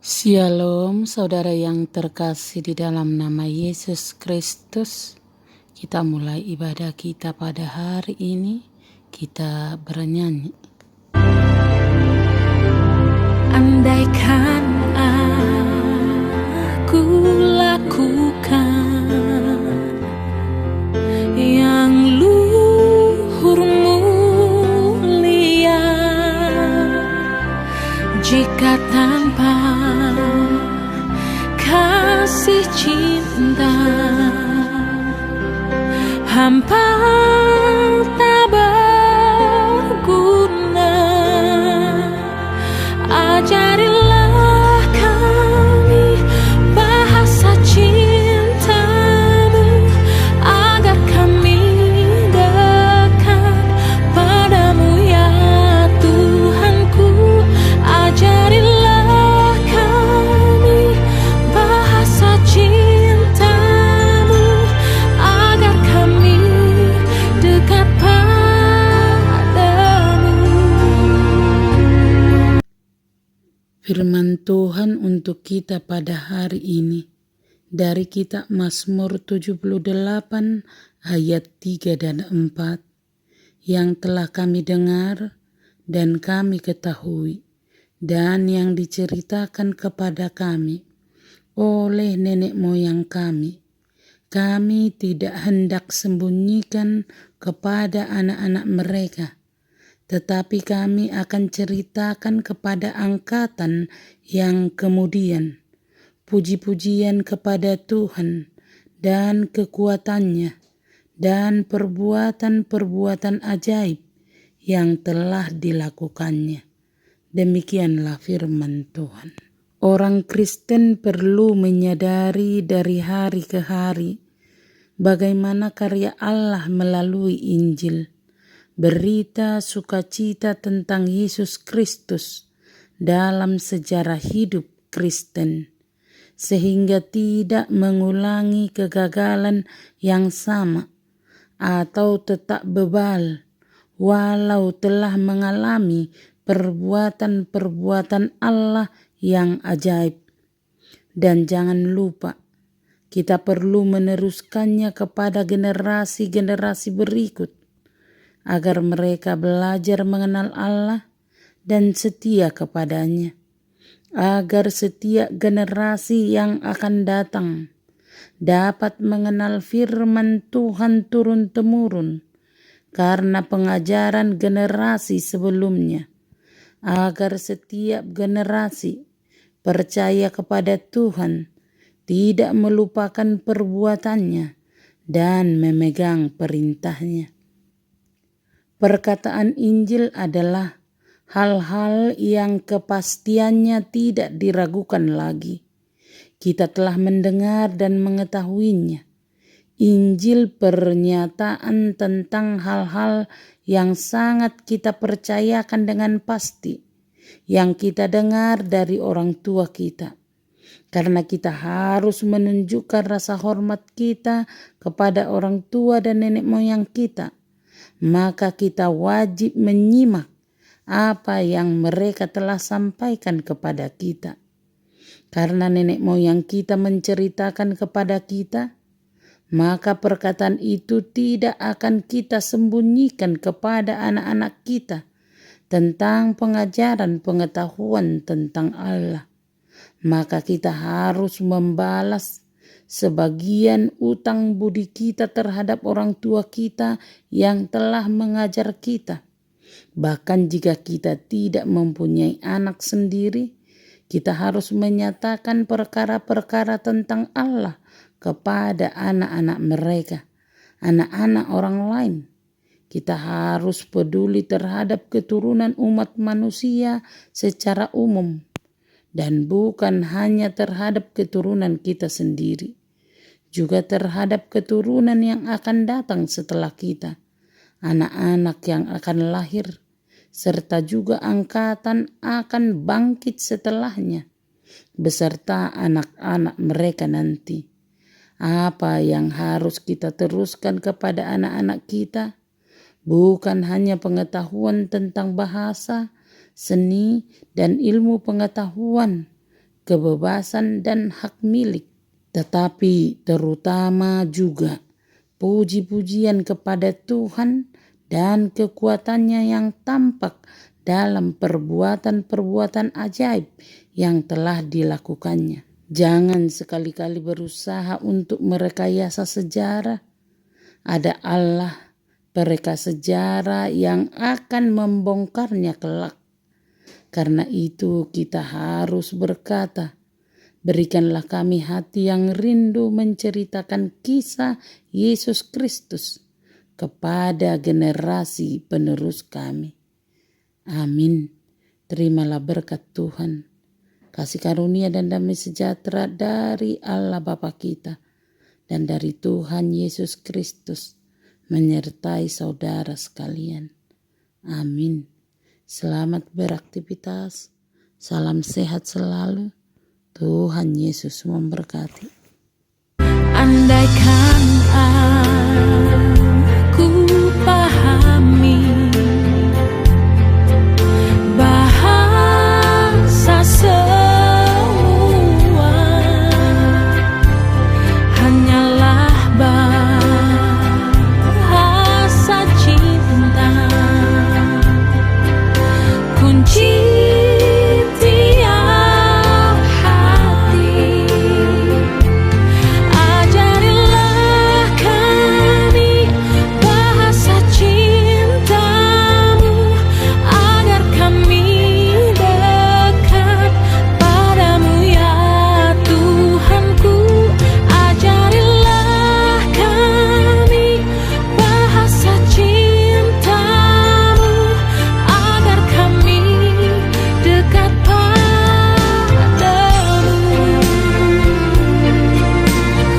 Shalom, saudara yang terkasih di dalam nama Yesus Kristus. Kita mulai ibadah kita pada hari ini. Kita bernyanyi. Andaikan aku lakukan yang luhur mulia, jika tanpa kasih cinta hampa tak berguna. Ajarilah kami bahasa cintamu, agar kami dekat padamu ya Tuhanku. Ajarilah kami bahasa cintamu, agar kami dekat padamu. Firman Tuhan untuk kita pada hari ini dari kitab Mazmur 78 ayat 3 dan 4 yang telah kami dengar dan kami ketahui dan yang diceritakan kepada kami oleh nenek moyang kami. Kami tidak hendak sembunyikan kepada anak-anak mereka, tetapi kami akan ceritakan kepada angkatan yang kemudian puji-pujian kepada Tuhan dan kekuatannya dan perbuatan-perbuatan ajaib yang telah dilakukannya. Demikianlah firman Tuhan. Orang Kristen perlu menyadari dari hari ke hari bagaimana karya Allah melalui Injil, berita sukacita tentang Yesus Kristus dalam sejarah hidup Kristen, sehingga tidak mengulangi kegagalan yang sama atau tetap bebal walau telah mengalami perbuatan-perbuatan Allah yang ajaib. Dan jangan lupa, kita perlu meneruskannya kepada generasi-generasi berikut, agar mereka belajar mengenal Allah dan setia kepadanya, agar setiap generasi yang akan datang dapat mengenal firman Tuhan turun-temurun karena pengajaran generasi sebelumnya, agar setiap generasi percaya kepada Tuhan, tidak melupakan perbuatannya dan memegang perintahnya. Perkataan Injil adalah hal-hal yang kepastiannya tidak diragukan lagi. Kita telah mendengar dan mengetahuinya. Injil pernyataan tentang hal-hal yang sangat kita percayakan dengan pasti, yang kita dengar dari orang tua kita. Karena kita harus menunjukkan rasa hormat kita kepada orang tua dan nenek moyang kita, maka kita wajib menyimak apa yang mereka telah sampaikan kepada kita. Karena nenek moyang kita menceritakan kepada kita, maka perkataan itu tidak akan kita sembunyikan kepada anak-anak kita tentang pengajaran pengetahuan tentang Allah. Maka kita harus membalas sebagian utang budi kita terhadap orang tua kita yang telah mengajar kita. Bahkan jika kita tidak mempunyai anak sendiri, kita harus menyatakan perkara-perkara tentang Allah kepada anak-anak mereka, anak-anak orang lain. Kita harus peduli terhadap keturunan umat manusia secara umum, dan bukan hanya terhadap keturunan kita sendiri, juga terhadap keturunan yang akan datang setelah kita, anak-anak yang akan lahir, serta juga angkatan akan bangkit setelahnya, beserta anak-anak mereka nanti. Apa yang harus kita teruskan kepada anak-anak kita bukan hanya pengetahuan tentang bahasa, seni, dan ilmu pengetahuan, kebebasan dan hak milik, tetapi terutama juga puji-pujian kepada Tuhan dan kekuatannya yang tampak dalam perbuatan-perbuatan ajaib yang telah dilakukannya. Jangan sekali-kali berusaha untuk merekayasa sejarah. Ada Allah, pereka sejarah yang akan membongkarnya kelak. Karena itu kita harus berkata, berikanlah kami hati yang rindu menceritakan kisah Yesus Kristus kepada generasi penerus kami. Amin. Terimalah berkat Tuhan, kasih karunia dan damai sejahtera dari Allah Bapa kita dan dari Tuhan Yesus Kristus menyertai saudara sekalian. Amin. Selamat beraktivitas. Salam sehat selalu. Tuhan Yesus memberkati. Andaikan